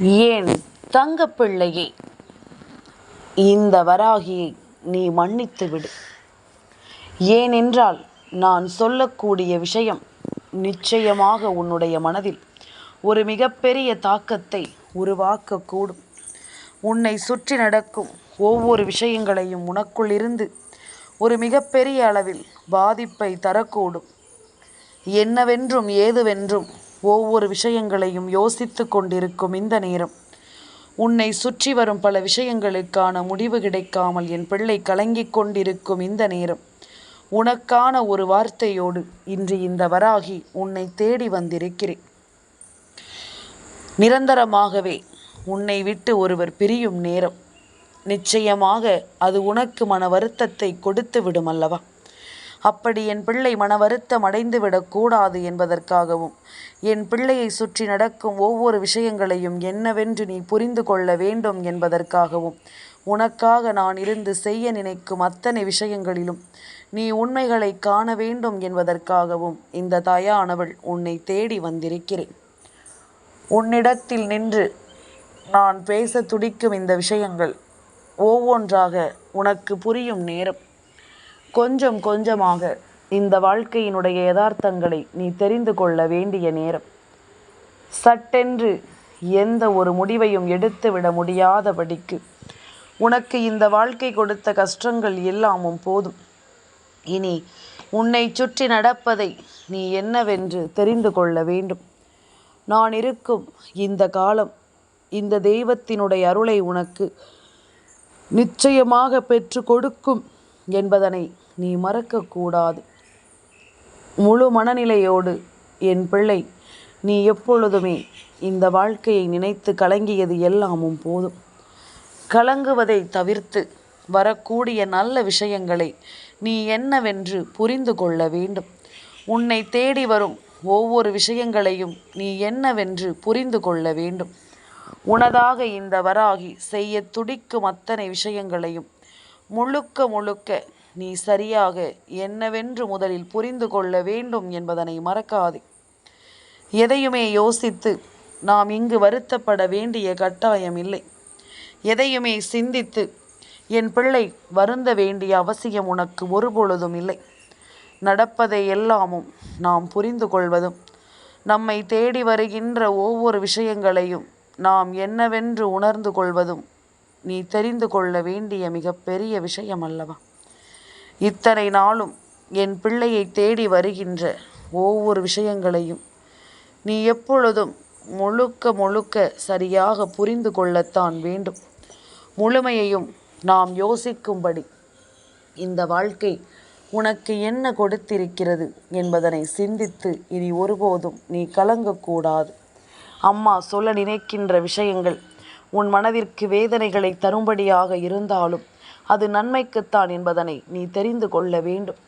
ஏன் தங்கப்பிள்ளையே, இந்த வராகியை நீ மன்னித்து விடு. ஏனென்றால் நான் சொல்லக்கூடிய விஷயம் நிச்சயமாக உன்னுடைய மனதில் ஒரு மிகப்பெரிய தாக்கத்தை உருவாக்கக்கூடும். உன்னை சுற்றி நடக்கும் ஒவ்வொரு விஷயங்களையும் உனக்குள் இருந்து ஒரு மிகப்பெரிய அளவில் பாதிப்பை தரக்கூடும். என்னவென்றும் ஏதுவென்றும் ஒவ்வொரு விஷயங்களையும் யோசித்து கொண்டிருக்கும் இந்த நேரம், உன்னை சுற்றி வரும் பல விஷயங்களுக்கான முடிவு கிடைக்காமல் என் பிள்ளை கலங்கிக் கொண்டிருக்கும் இந்த நேரம், உனக்கான ஒரு வார்த்தையோடு இன்று இந்த வராகி உன்னை தேடி வந்திருக்கிறேன். நிரந்தரமாகவே உன்னை விட்டு ஒருவர் பிரியும் நேரம், நிச்சயமாக அது உனக்கு மன வருத்தத்தை கொடுத்து விடும் அல்லவா? அப்படி என் பிள்ளை மன வருத்தம் அடைந்து விடக்கூடாது என்பதற்காகவும், என் பிள்ளையை சுற்றி நடக்கும் ஒவ்வொரு விஷயங்களையும் என்னவென்று நீ புரிந்து கொள்ள வேண்டும் என்பதற்காகவும், உனக்காக நான் இருந்து செய்ய நினைக்கும் அத்தனை விஷயங்களிலும் நீ உண்மைகளை காண வேண்டும் என்பதற்காகவும் இந்த தாயானவள் உன்னை தேடி வந்திருக்கிறேன். உன்னிடத்தில் நின்று நான் பேச துடிக்கும் இந்த விஷயங்கள் ஒவ்வொன்றாக உனக்கு புரியும் நேரம், கொஞ்சம் கொஞ்சமாக இந்த வாழ்க்கையினுடைய யதார்த்தங்களை நீ தெரிந்து கொள்ள வேண்டிய நேரம். சட்டென்று எந்த ஒரு முடிவையும் எடுத்துவிட முடியாதபடிக்கு உனக்கு இந்த வாழ்க்கை கொடுத்த கஷ்டங்கள் எல்லாமும் போதும். இனி உன்னை சுற்றி நடப்பதை நீ என்னவென்று தெரிந்து கொள்ள வேண்டும். நான் இருக்கும் இந்த காலம் இந்த தெய்வத்தினுடைய அருளை உனக்கு நிச்சயமாக பெற்று கொடுக்கும் என்பதனை நீ மறக்கக்கூடாது. முழு மனநிலையோடு என் பிள்ளை நீ எப்பொழுதுமே இந்த வாழ்க்கையை நினைத்து கலங்கியது எல்லாமும் போதும். கலங்குவதை தவிர்த்து வரக்கூடிய நல்ல விஷயங்களை நீ என்னவென்று புரிந்து கொள்ள வேண்டும். உன்னை தேடி வரும் ஒவ்வொரு விஷயங்களையும் நீ என்னவென்று புரிந்து கொள்ள வேண்டும். உனதாக இந்த வராகி செய்ய துடிக்கும் அத்தனை விஷயங்களையும் முழுக்க முழுக்க நீ சரியாக என்னவென்று முதலில் புரிந்து கொள்ள வேண்டும் என்பதனை மறக்காதே. எதையுமே யோசித்து நாம் இங்கு வருத்தப்பட வேண்டிய கட்டாயம் இல்லை. எதையுமே சிந்தித்து என் பிள்ளை வருந்த வேண்டிய அவசியம் உனக்கு ஒருபொழுதும் இல்லை. நடப்பதை எல்லாமும் நாம் புரிந்து கொள்வதும், நம்மை தேடி வருகின்ற ஒவ்வொரு விஷயங்களையும் நாம் என்னவென்று உணர்ந்து கொள்வதும் நீ தெரிந்து கொள்ள வேண்டிய மிகப்பெரிய விஷயம் அல்லவா? இத்தனை நாளும் என் பிள்ளையை தேடி வருகின்ற ஒவ்வொரு விஷயங்களையும் நீ எப்பொழுதும் முழுக்க முழுக்க சரியாக புரிந்து கொள்ளத்தான் வேண்டும். முழுமையையும் நாம் யோசிக்கும்படி இந்த வாழ்க்கை உனக்கு என்ன கொடுத்திருக்கிறது என்பதனை சிந்தித்து இனி ஒருபோதும் நீ கலங்கக்கூடாது. அம்மா சொல்ல நினைக்கின்ற விஷயங்கள் உன் மனதிற்கு வேதனைகளை தரும்படியாக இருந்தாலும் அது நன்மைக்குத்தான் என்பதனை நீ தெரிந்து கொள்ள வேண்டும்.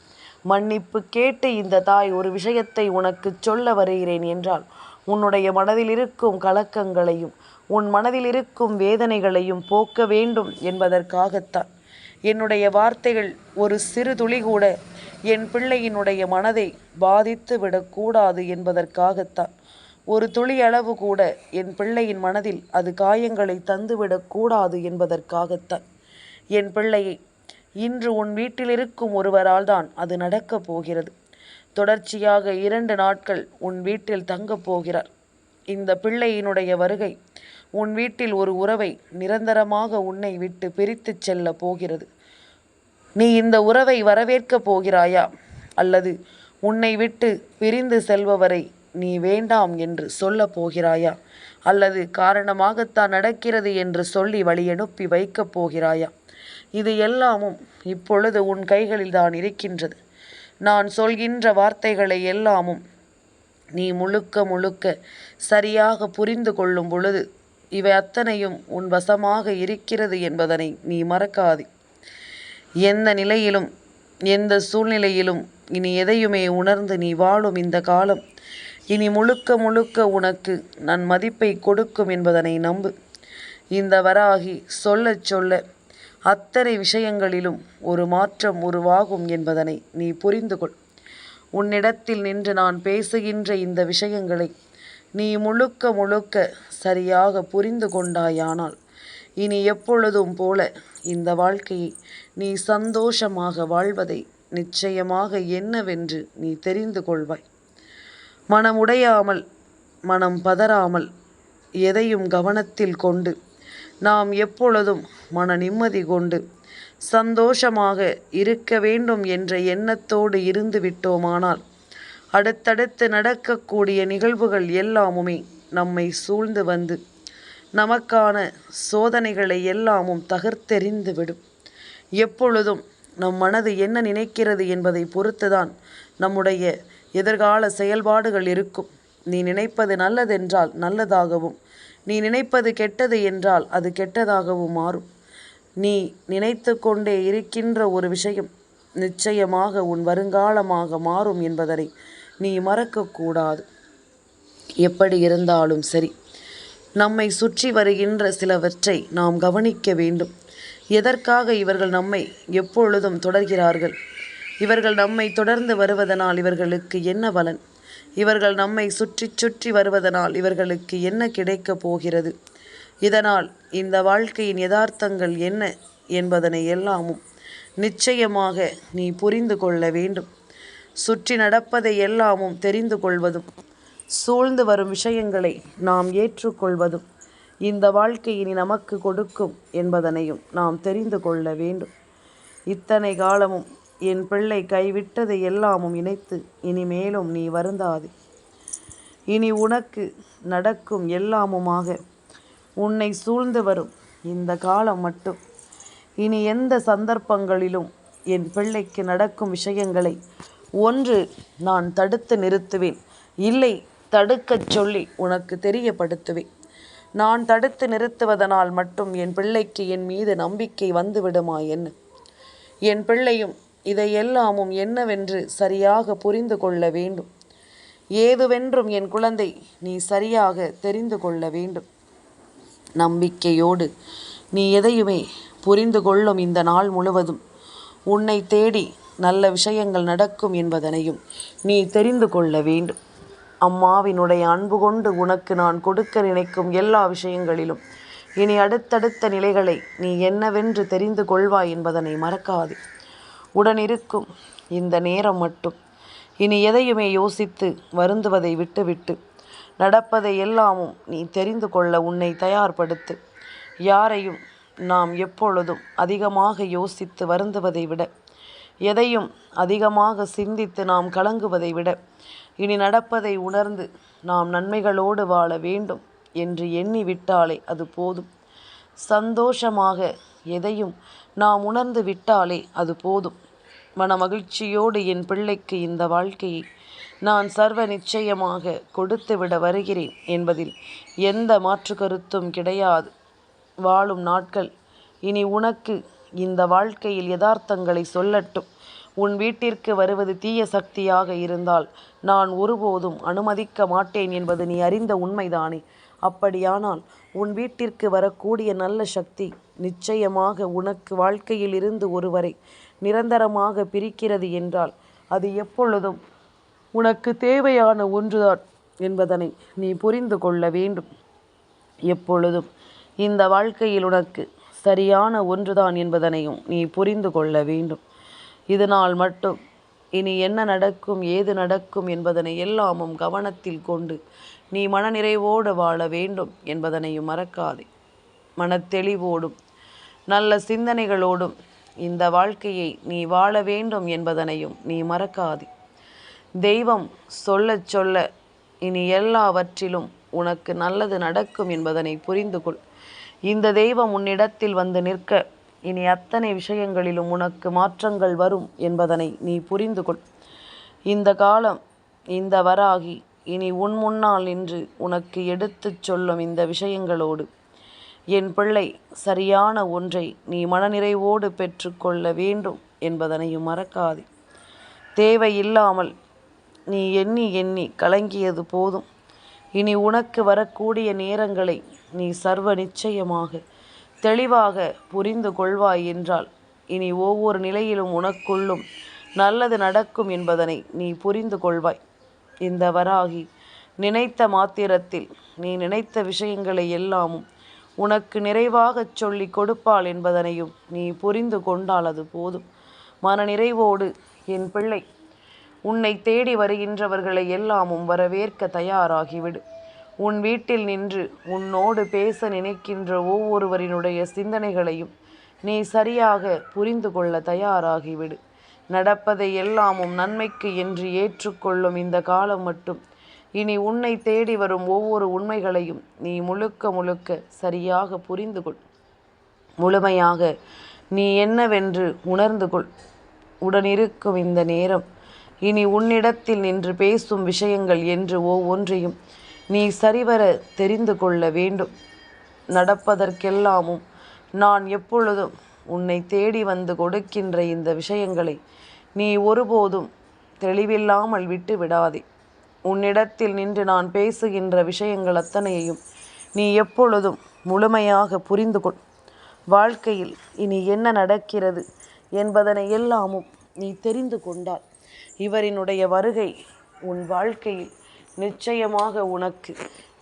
மன்னிப்பு கேட்டு இந்த தாய் ஒரு விஷயத்தை உனக்கு சொல்ல வருகிறேன் என்றால், உன்னுடைய மனதில் இருக்கும் கலக்கங்களையும் உன் மனதில் இருக்கும் வேதனைகளையும் போக்க வேண்டும் என்பதற்காகத்தான். என்னுடைய வார்த்தைகள் ஒரு சிறு துளி கூட என் பிள்ளையினுடைய மனதை பாதித்து விடக்கூடாது என்பதற்காகத்தான். ஒரு துளி அளவு கூட என் பிள்ளையின் மனதில் அது காயங்களை தந்துவிடக்கூடாது என்பதற்காகத்தான். என் பிள்ளையை இன்று உன் வீட்டில் இருக்கும் ஒருவரால் தான் அது நடக்கப் போகிறது. தொடர்ச்சியாக 2 நாட்கள் உன் வீட்டில் தங்கப் போகிறார். இந்த பிள்ளையினுடைய வருகை உன் வீட்டில் ஒரு உறவை நிரந்தரமாக உன்னை விட்டு பிரித்து செல்ல போகிறது. நீ இந்த உறவை வரவேற்கப் போகிறாயா, அல்லது உன்னை விட்டு பிரிந்து செல்பவரை நீ வேண்டாம் என்று சொல்ல போகிறாயா, அல்லது காரணமாகத்தான் நடக்கிறது என்று சொல்லி வழியனுப்பி வைக்கப் போகிறாயா? இது எல்லாமும் இப்பொழுது உன் கைகளில் தான் இருக்கின்றது. நான் சொல்கின்ற வார்த்தைகளை எல்லாமும் நீ முழுக்க முழுக்க சரியாக புரிந்து கொள்ளும் பொழுது இவை அத்தனையும் உன் வசமாக இருக்கிறது என்பதனை நீ மறக்காதே. எந்த நிலையிலும் எந்த சூழ்நிலையிலும் இனி எதையுமே உணர்ந்து நீ வாழும் இந்த காலம் இனி முழுக்க முழுக்க உனக்கு நான் மதிப்பை கொடுக்கும் என்பதனை நம்பு. இந்த வராகி சொல்ல சொல்ல அத்தனை விஷயங்களிலும் ஒரு மாற்றம் உருவாகும் என்பதனை நீ புரிந்து கொள். உன்னிடத்தில் நின்று நான் பேசுகின்ற இந்த விஷயங்களை நீ முழுக்க முழுக்க சரியாக புரிந்து கொண்டாயானால் இனி எப்பொழுதும் போல இந்த வாழ்க்கையை நீ சந்தோஷமாக வாழ்வதை நிச்சயமாக என்னவென்று நீ தெரிந்து கொள்வாய். மனமுடையாமல், மனம் பதறாமல், எதையும் கவனத்தில் கொண்டு நாம் எப்பொழுதும் மன நிம்மதி கொண்டு சந்தோஷமாக இருக்க வேண்டும் என்ற எண்ணத்தோடு இருந்து விட்டோமானால் அடுத்தடுத்து நடக்கக்கூடிய நிகழ்வுகள் எல்லாமுமே நம்மை சூழ்ந்து வந்து நமக்கான சோதனைகளை எல்லாமும் தகர்த்தெறிந்து விடும். எப்பொழுதும் நம் மனது என்ன நினைக்கிறது என்பதை பொறுத்துதான் நம்முடைய எதிர்கால செயல்பாடுகள் இருக்கும். நீ நினைப்பது நல்லதென்றால் நல்லதாகவும், நீ நினைப்பது கெட்டது என்றால் அது கெட்டதாகவும் மாறும். நீ நினைத்து கொண்டே இருக்கின்ற ஒரு விஷயம் நிச்சயமாக உன் வருங்காலமாக மாறும் என்பதனை நீ மறக்கக்கூடாது. எப்படி இருந்தாலும் சரி, நம்மை சுற்றி வருகின்ற சிலவற்றை நாம் கவனிக்க வேண்டும். எதற்காக இவர்கள் நம்மை எப்பொழுதும் தொடர்கிறார்கள்? இவர்கள் நம்மை தொடர்ந்து வருவதனால் இவர்களுக்கு என்ன பலன்? இவர்கள் நம்மை சுற்றி சுற்றி வருவதனால் இவர்களுக்கு என்ன கிடைக்கப் போகிறது? இதனால் இந்த வாழ்க்கையின் யதார்த்தங்கள் என்ன என்பதனை எல்லாமும் நிச்சயமாக நீ புரிந்து கொள்ள வேண்டும். சுற்றி நடப்பதை எல்லாமும் தெரிந்து கொள்வதும், சூழ்ந்து வரும் விஷயங்களை நாம் ஏற்றுக்கொள்வதும் இந்த வாழ்க்கையினி நமக்கு கொடுக்கும் என்பதனையும் நாம் தெரிந்து கொள்ள வேண்டும். இத்தனை காலமும் என் பிள்ளை கைவிட்டதை எல்லாமும் இணைத்து இனிமேலும் நீ வருந்தாதே. இனி உனக்கு நடக்கும் எல்லாமுமாக உன்னை சூழ்ந்து வரும் இந்த காலம் மட்டும் இனி எந்த சந்தர்ப்பங்களிலும் என் பிள்ளைக்கு நடக்கும் விஷயங்களை ஒன்று நான் தடுத்து நிறுத்துவேன், இல்லை தடுக்கச் சொல்லி உனக்கு தெரியப்படுத்துவேன். நான் தடுத்து நிறுத்துவதனால் மட்டும் என் பிள்ளைக்கு என் மீது நம்பிக்கை வந்துவிடுமா என்ன? என் பிள்ளையும் இதையெல்லாமும் என்னவென்று சரியாக புரிந்து கொள்ள வேண்டும். ஏதுவென்றும் என் குழந்தை நீ சரியாக தெரிந்து கொள்ள வேண்டும். நம்பிக்கையோடு நீ எதையுமே புரிந்து கொள்ளும் இந்த நாள் முழுவதும் உன்னை தேடி நல்ல விஷயங்கள் நடக்கும் என்பதனையும் நீ தெரிந்து கொள்ள வேண்டும். அம்மாவினுடைய அன்பு கொண்டு உனக்கு நான் கொடுக்க நினைக்கும் எல்லா விஷயங்களிலும் இனி அடுத்தடுத்த நிலைகளை நீ என்னவென்று தெரிந்து கொள்வாய் என்பதனை மறக்காதே. உடனிருக்கும் இந்த நேரம் மட்டும் இனி எதையுமே யோசித்து வருந்துவதை விட்டுவிட்டு நடப்பதை எல்லாமும் நீ தெரிந்து கொள்ள உன்னை தயார்படுத்து. யாரையும் நாம் எப்பொழுதும் அதிகமாக யோசித்து வருந்துவதை விட, எதையும் அதிகமாக சிந்தித்து நாம் கலங்குவதை விட, இனி நடப்பதை உணர்ந்து நாம் நன்மைகளோடு வாழ வேண்டும் என்று எண்ணி விட்டாலே அது போதும். சந்தோஷமாக எதையும் நாம் உணர்ந்து விட்டாலே அது போதும். மன மகிழ்ச்சியோடு என் பிள்ளைக்கு இந்த வாழ்க்கையை நான் சர்வ நிச்சயமாக கொடுத்துவிட வருகிறேன் என்பதில் எந்த மாற்று கருத்தும் கிடையாது. வாழும் நாட்கள் இனி உனக்கு இந்த வாழ்க்கையில் யதார்த்தங்களை சொல்லட்டும். உன் வீட்டிற்கு வருவது தீய சக்தியாக இருந்தால் நான் ஒருபோதும் அனுமதிக்க மாட்டேன் என்பது நீ அறிந்த உண்மைதானே? அப்படியானால் உன் வீட்டிற்கு வரக்கூடிய நல்ல சக்தி நிச்சயமாக உனக்கு வாழ்க்கையில் இருந்து ஒருவரை நிரந்தரமாக பிரிக்கிறது என்றால் அது எப்பொழுதும் உனக்கு தேவையான ஒன்றுதான் என்பதனை நீ புரிந்து கொள்ள வேண்டும். எப்பொழுதும் இந்த வாழ்க்கையில் உனக்கு சரியான ஒன்றுதான் என்பதனையும் நீ புரிந்து கொள்ள வேண்டும். இதனால் மட்டும் இனி என்ன நடக்கும், ஏது நடக்கும் என்பதனை எல்லாமும் கவனத்தில் கொண்டு நீ மனநிறைவோடு வாழ வேண்டும் என்பதனையும் மறக்காதே. மனத்தெளிவோடும் நல்ல சிந்தனைகளோடும் இந்த வாழ்க்கையை நீ வாழ வேண்டும் என்பதனையும் நீ மறக்காதே. தெய்வம் சொல்ல சொல்ல இனி எல்லாவற்றிலும் உனக்கு நல்லது நடக்கும் என்பதனை புரிந்து கொள். இந்த தெய்வம் உன்னிடத்தில் வந்து நிற்க இனி அத்தனை விஷயங்களிலும் உனக்கு மாற்றங்கள் வரும் என்பதனை நீ புரிந்து கொள். இந்த காலம், இந்த வராகி இனி உன் முன்னால் நின்று உனக்கு எடுத்துச் சொல்லும் இந்த விஷயங்களோடு என் பிள்ளை சரியான ஒன்றை நீ மனநிறைவோடு பெற்றுக்கொள்ள வேண்டும் என்பதனையும் மறக்காதே. தேவையில்லாமல் நீ எண்ணி எண்ணி கலங்கியது போதும். இனி உனக்கு வரக்கூடிய நேரங்களை நீ சர்வ நிச்சயமாக தெளிவாக புரிந்து கொள்வாய் என்றால் இனி ஒவ்வொரு நிலையிலும் உனக்குள்ளும் நல்லது நடக்கும் என்பதனை நீ புரிந்து கொள்வாய். இந்த வராகி நினைத்த மாத்திரத்தில் நீ நினைத்த விஷயங்களை எல்லாமும் உனக்கு நிறைவாகச் சொல்லி கொடுப்பாள் என்பதனையும் நீ புரிந்து கொண்டால் அது போதும். மனநிறைவோடு என் பிள்ளை, உன்னை தேடி வருகின்றவர்களை எல்லாமும் வரவேற்க தயாராகிவிடு. உன் வீட்டில் நின்று உன்னோடு பேச நினைக்கின்ற ஒவ்வொருவரினுடைய சிந்தனைகளையும் நீ சரியாக புரிந்து கொள்ள தயாராகிவிடு. நடப்பதை எல்லாமும் நன்மைக்கு என்று ஏற்றுக்கொள்ளும் இந்த காலம் மட்டும் இனி உன்னை தேடி வரும் ஒவ்வொரு உண்மைகளையும் நீ முழுக்க முழுக்க சரியாக புரிந்து கொள். முழுமையாக நீ என்னவென்று உணர்ந்து கொள். உடனிருக்கும் இந்த நேரம் இனி உன்னிடத்தில் நின்று பேசும் விஷயங்கள் என்று ஒவ்வொன்றையும் நீ சரிவர தெரிந்து கொள்ள வேண்டும். நடப்பதற்கெல்லாமும் நான் எப்பொழுதும் உன்னை தேடி வந்து கொடுக்கின்ற இந்த விஷயங்களை நீ ஒருபோதும் தெளிவில்லாமல் விட்டு விடாதே. உன்னிடத்தில் நின்று நான் பேசுகின்ற விஷயங்கள் அத்தனையையும் நீ எப்பொழுதும் முழுமையாக புரிந்து கொள். வாழ்க்கையில் இனி என்ன நடக்கிறது என்பதனை எல்லாமும் நீ தெரிந்து கொண்டால் இவரினுடைய வருகை உன் வாழ்க்கையில் நிச்சயமாக உனக்கு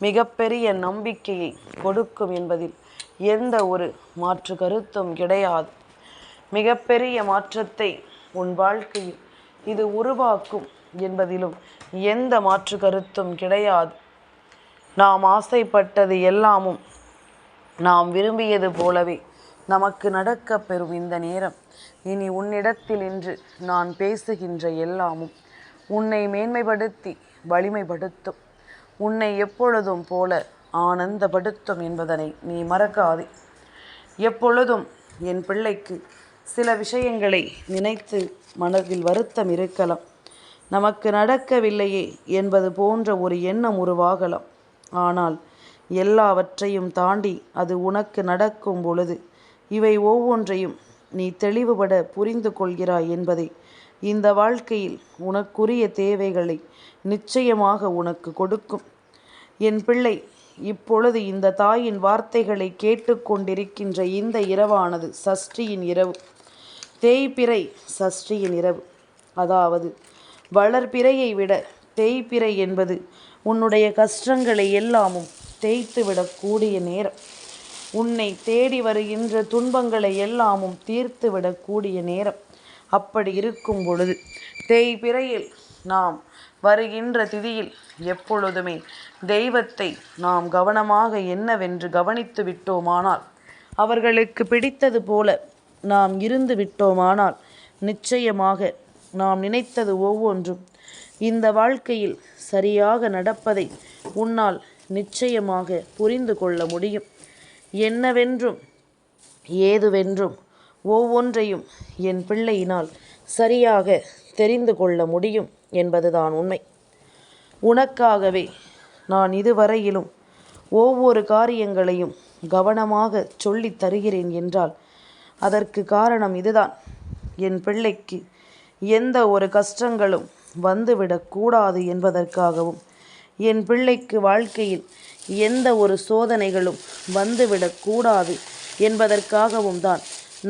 மிகப்பெரிய நம்பிக்கையை கொடுக்கும் என்பதில் எந்த ஒரு மாற்று கருத்தும் கிடையாது. மிகப்பெரிய மாற்றத்தை உன் வாழ்க்கையில் இது உருவாக்கும் என்பதிலும் எந்த மாற்று கருத்தும் கிடையாது. நாம் ஆசைப்பட்டது எல்லாமும் நாம் விரும்பியது போலவே நமக்கு நடக்க பெறும் இந்த நேரம் இனி உன்னிடத்தில் இன்று நான் பேசுகின்ற எல்லாமும் உன்னை மேன்மைப்படுத்தி வலிமைப்படுத்தும். உன்னை எப்பொழுதும் போல ஆனந்தப்படுத்தும் என்பதனை நீ மறக்காதே. எப்பொழுதும் என் பிள்ளைக்கு சில விஷயங்களை நினைத்து மனதில் வருத்தம் இருக்கலாம். நமக்கு நடக்கவில்லையே என்பது போன்ற ஒரு எண்ணம் உருவாகலாம். ஆனால் எல்லாவற்றையும் தாண்டி அது உனக்கு நடக்கும் பொழுது இவை ஒவ்வொன்றையும் நீ தெளிவுபட புரிந்து கொள்கிறாய் என்பதை இந்த வாழ்க்கையில் உனக்குரிய தேவைகளை நிச்சயமாக உனக்கு கொடுக்கும். என் பிள்ளை, இப்பொழுது இந்த தாயின் வார்த்தைகளை கேட்டுக்கொண்டிருக்கின்ற இந்த இரவானது சஷ்டியின் இரவு, தேய்பிறை சஷ்டியின் இரவு. அதாவது வளர்பிறையை விட தேய்பிறை என்பது உன்னுடைய கஷ்டங்களை எல்லாமும் தேய்த்துவிடக்கூடிய நேரம். உன்னை தேடி வருகின்ற துன்பங்களை எல்லாமும் தீர்த்துவிடக்கூடிய நேரம். அப்படி இருக்கும் பொழுது தேய்பிறையில் நாம் வருகின்ற திதியில் எப்பொழுதுமே தெய்வத்தை நாம் கவனமாக என்னவென்று கவனித்து விட்டோமானால், அவர்களுக்கு பிடித்தது போல நாம் இருந்து விட்டோமானால் நிச்சயமாக நாம் நினைத்தது ஒவ்வொன்றும் இந்த வாழ்க்கையில் சரியாக நடப்பதை உன்னால் நிச்சயமாக புரிந்து கொள்ள முடியும். என்னவென்றும் ஏதுவென்றும் ஒவ்வொன்றையும் என் பிள்ளையினால் சரியாக தெரிந்து கொள்ள முடியும் என்பதுதான் உண்மை. உனக்காகவே நான் இதுவரையிலும் ஒவ்வொரு காரியங்களையும் கவனமாக சொல்லித் தருகிறேன் என்றால் அதற்கு காரணம் இதுதான். என் பிள்ளைக்கு எந்த ஒரு கஷ்டங்களும் வந்துவிடக்கூடாது என்பதற்காகவும், என் பிள்ளைக்கு வாழ்க்கையில் எந்த ஒரு சோதனைகளும் வந்துவிடக்கூடாது என்பதற்காகவும் தான்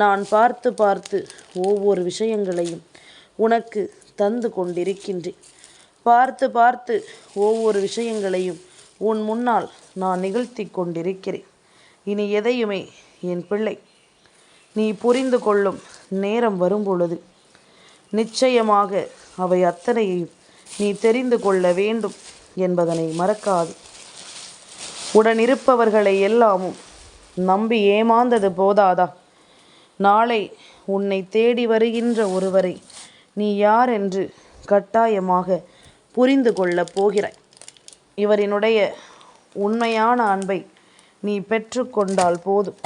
நான் பார்த்து பார்த்து ஒவ்வொரு விஷயங்களையும் உனக்கு தந்து கொண்டிருக்கின்றேன். பார்த்து பார்த்து ஒவ்வொரு விஷயங்களையும் உன் முன்னால் நான் நிகழ்த்தி கொண்டிருக்கிறேன். இனி எதையுமே என் பிள்ளை நீ புரிந்து கொள்ளும் நேரம் வரும்பொழுது நிச்சயமாக அவை அத்தனையையும் நீ தெரிந்து கொள்ள வேண்டும் என்பதனை மறக்காது. உடனிருப்பவர்களை எல்லாமும் நம்பி ஏமாந்தது போதாதா? நாளை உன்னை தேடி வருகின்ற ஒருவரை நீ யார் என்று கட்டாயமாக புரிந்து கொள்ளப் போகிறாய். இவரினுடைய உண்மையான அன்பை நீ பெற்றுக்கொண்டால் போதும்.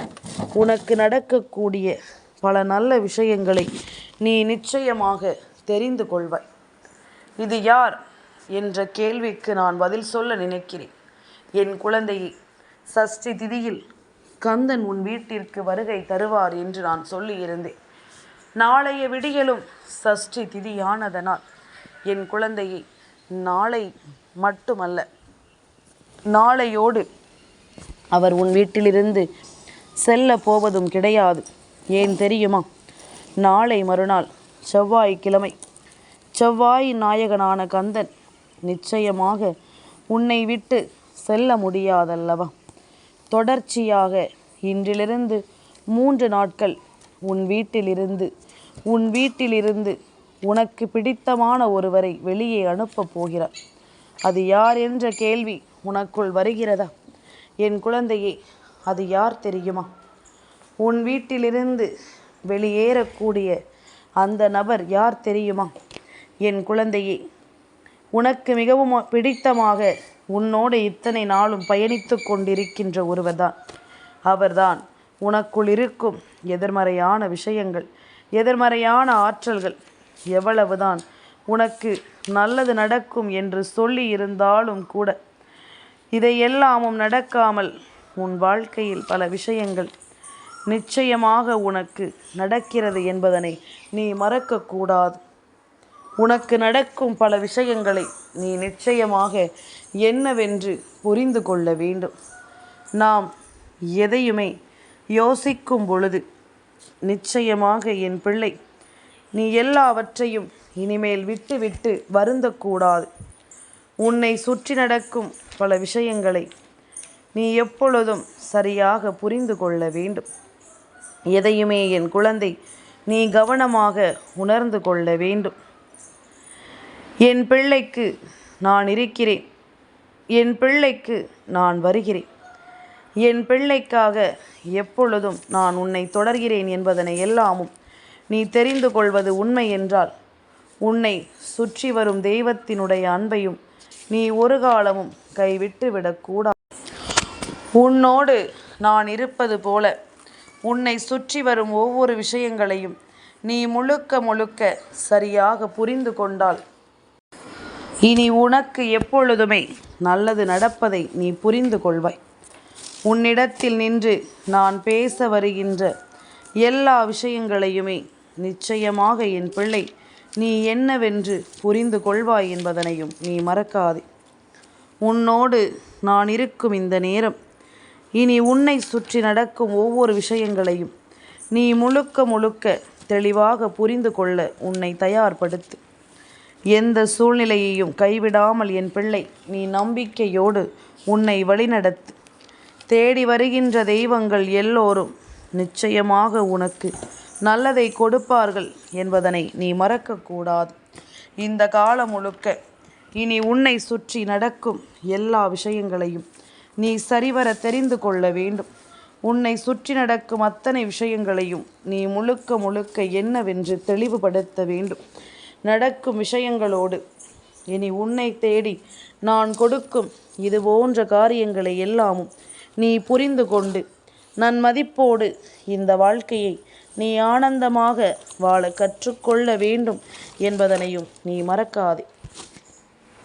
உனக்கு நடக்கக்கூடிய பல நல்ல விஷயங்களை நீ நிச்சயமாக தெரிந்து கொள்வாய். இது யார் என்ற கேள்விக்கு நான் பதில் சொல்ல நினைக்கிறேன். என் குழந்தையை, சஷ்டி திதியில் கந்தன் உன் வீட்டிற்கு வருகை தருவார் என்று நான் சொல்லியிருந்தேன். நாளைய விடியலும் சஷ்டி திதியானதனால் என் குழந்தையை நாளை மட்டுமல்ல, நாளையோடு அவர் உன் வீட்டிலிருந்து செல்ல போவதும் கிடையாது. ஏன் தெரியுமா? நாளை மறுநாள் செவ்வாய்க்கிழமை. செவ்வாய் நாயகனான கந்தன் நிச்சயமாக உன்னை விட்டு செல்ல முடியாதல்லவா? தொடர்ச்சியாக இன்றிலிருந்து 3 நாட்கள் உன் வீட்டிலிருந்து உனக்கு பிடித்தமான ஒருவரை வெளியே அனுப்பப் போகிறார். அது யார் என்ற கேள்வி உனக்குள் வருகிறதா? என் குழந்தையே, அது யார் தெரியுமா? உன் வீட்டிலிருந்து வெளியேறக்கூடிய அந்த நபர் யார் தெரியுமா? என் குழந்தையே, உனக்கு மிகவும் பிடித்தமாக உன்னோடு இத்தனை நாளும் பயணித்து கொண்டிருக்கின்ற ஒருவர்தான். அவர்தான் உனக்குள் இருக்கும் எதிர்மறையான விஷயங்கள், எதிர்மறையான ஆற்றல்கள் எவ்வளவுதான் உனக்கு நல்லது நடக்கும் என்று சொல்லி இருந்தாலும் கூட இதையெல்லாமும் நடக்காமல் உன் வாழ்க்கையில் பல விஷயங்கள் நிச்சயமாக உனக்கு நடக்கிறது என்பதனை நீ மறக்கக்கூடாது. உனக்கு நடக்கும் பல விஷயங்களை நீ நிச்சயமாக என்னவென்று புரிந்து கொள்ள வேண்டும். நாம் எதையுமே யோசிக்கும் பொழுது நிச்சயமாக என் பிள்ளை, நீ எல்லாவற்றையும் இனிமேல் விட்டு வருந்தக்கூடாது. உன்னை சுற்றி நடக்கும் பல விஷயங்களை நீ எப்பொழுதும் சரியாக புரிந்து கொள்ள வேண்டும். எதையுமே என் குழந்தை நீ கவனமாக உணர்ந்து கொள்ள வேண்டும். என் பிள்ளைக்கு நான் இருக்கிறேன், என் பிள்ளைக்கு நான் வருகிறேன், என் பிள்ளைக்காக எப்பொழுதும் நான் உன்னை தொடர்கிறேன் என்பதனை எல்லாமும் நீ தெரிந்து கொள்வது உண்மை என்றால் உன்னை சுற்றி வரும் தெய்வத்தினுடைய அன்பையும் நீ ஒரு காலமும் கைவிட்டு விடக்கூடாது. உன்னோடு நான் இருப்பது போல உன்னை சுற்றி வரும் ஒவ்வொரு விஷயங்களையும் நீ முழுக்க சரியாக புரிந்து கொண்டால் இனி உனக்கு எப்பொழுதுமே நல்லது நடப்பதை நீ புரிந்து கொள்வாய். உன்னிடத்தில் நின்று நான் பேச வருகின்ற எல்லா விஷயங்களையுமே நிச்சயமாக என் பிள்ளை நீ என்னவென்று புரிந்து கொள்வாய் என்பதனையும் நீ மறக்காதே. உன்னோடு நான் இருக்கும் இந்த நேரம் இனி உன்னை சுற்றி நடக்கும் ஒவ்வொரு விஷயங்களையும் நீ முழுக்க தெளிவாக புரிந்து கொள்ள உன்னை தயார்படுத்து. எந்த சூழ்நிலையையும் கைவிடாமல் என் பிள்ளை நீ நம்பிக்கையோடு உன்னை வழிநடத்து. தேடி வருகின்ற தெய்வங்கள் எல்லோரும் நிச்சயமாக உனக்கு நல்லதை கொடுப்பார்கள் என்பதனை நீ மறக்கக்கூடாது. இந்த காலம் முழுக்க இனி உன்னை சுற்றி நடக்கும் எல்லா விஷயங்களையும் நீ சரிவர தெரிந்து கொள்ள வேண்டும். உன்னை சுற்றி நடக்கும் அத்தனை விஷயங்களையும் நீ முழுக்க என்னவென்று தெளிவுபடுத்த வேண்டும். நடக்கும் விஷயங்களோடு இனி உன்னை தேடி நான் கொடுக்கும் இது போன்ற காரியங்களை எல்லாமும் நீ புரிந்து கொண்டு நன்மதிப்போடு இந்த வாழ்க்கையை நீ ஆனந்தமாக வாழ கற்றுக்கொள்ள வேண்டும் என்பதனையும் நீ மறக்காதே.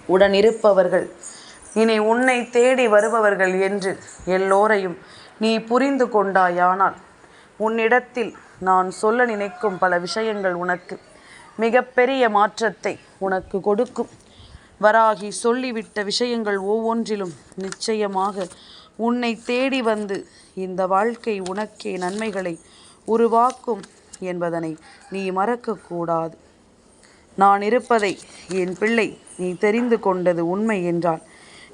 உடனிருப்பவர்கள் இனி உன்னை தேடி வருபவர்கள் என்று எல்லோரையும் நீ புரிந்து கொண்டாயானால் உன்னிடத்தில் நான் சொல்ல நினைக்கும் பல விஷயங்கள் உனக்கு மிகப்பெரிய மாற்றத்தை உனக்கு கொடுக்கும். வராகி சொல்லிவிட்ட விஷயங்கள் ஒவ்வொன்றிலும் நிச்சயமாக உன்னை தேடி வந்து இந்த வாழ்க்கை உனக்கே நன்மைகளை உருவாக்கும் என்பதனை நீ மறக்கக்கூடாது. நான் இருப்பதை என் பிள்ளை நீ தெரிந்து கொண்டது உண்மை என்றால்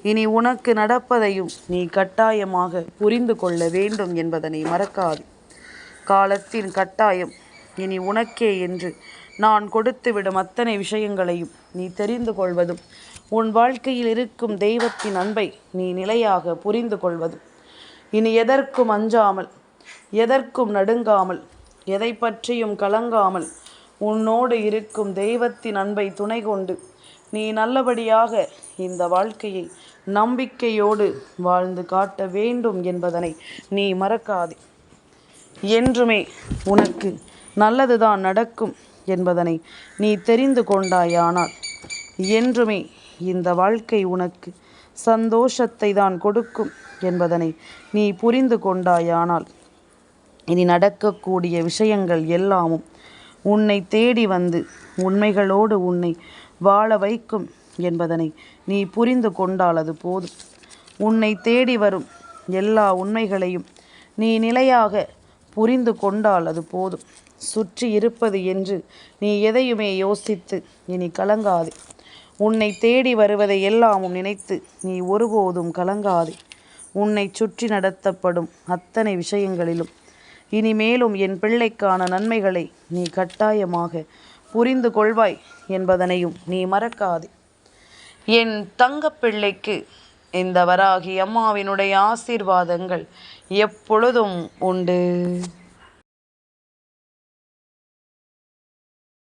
இனி உனக்கு நடப்பதையும் நீ கட்டாயமாக புரிந்து கொள்ள வேண்டும் என்பதனை மறக்காது. காலத்தின் கட்டாயம் இனி உனக்கே என்று நான் கொடுத்துவிடும் அத்தனை விஷயங்களையும் நீ தெரிந்து கொள்வதும் உன் வாழ்க்கையில் இருக்கும் தெய்வத்தின் அன்பை நீ நிலையாக புரிந்து கொள்வதும் இனி எதற்கும் அஞ்சாமல், எதற்கும் நடுங்காமல், எதை பற்றியும் கலங்காமல் உன்னோடு இருக்கும் தெய்வத்தின் அன்பை துணை கொண்டு நீ நல்லபடியாக இந்த வாழ்க்கையை நம்பிக்கையோடு வாழ்ந்து காட்ட வேண்டும் என்பதனை நீ மறக்காதே. என்றுமே உனக்கு நல்லதுதான் நடக்கும் என்பதனை நீ தெரிந்து கொண்டாயானால் என்றுமே இந்த வாழ்க்கை உனக்கு சந்தோஷத்தை தான் கொடுக்கும் என்பதனை நீ புரிந்து கொண்டாயானால் இனி நடக்கக்கூடிய விஷயங்கள் எல்லாமும் உன்னை தேடி வந்து உண்மைகளோடு உன்னை வாழ வைக்கும் என்பதனை நீ புரிந்து கொண்டால் அது போதும். உன்னை தேடி வரும் எல்லா உண்மைகளையும் நீ நிலையாக புரிந்து கொண்டால் அது போதும். சுற்றி இருப்பது என்று நீ எதையுமே யோசித்து இனி கலங்காதே. உன்னை தேடி வருவதை எல்லாமும் நினைத்து நீ ஒருபோதும் கலங்காதே. உன்னை சுற்றி நடத்தப்படும் அத்தனை விஷயங்களிலும் இனிமேலும் என் பிள்ளைக்கான நன்மைகளை நீ கட்டாயமாக புரிந்து கொள்வாய் என்பதனையும் நீ மறக்காதே. என் தங்கப்பிள்ளைக்கு இந்த வராகி அம்மாவினுடைய ஆசீர்வாதங்கள் எப்பொழுதும் உண்டு.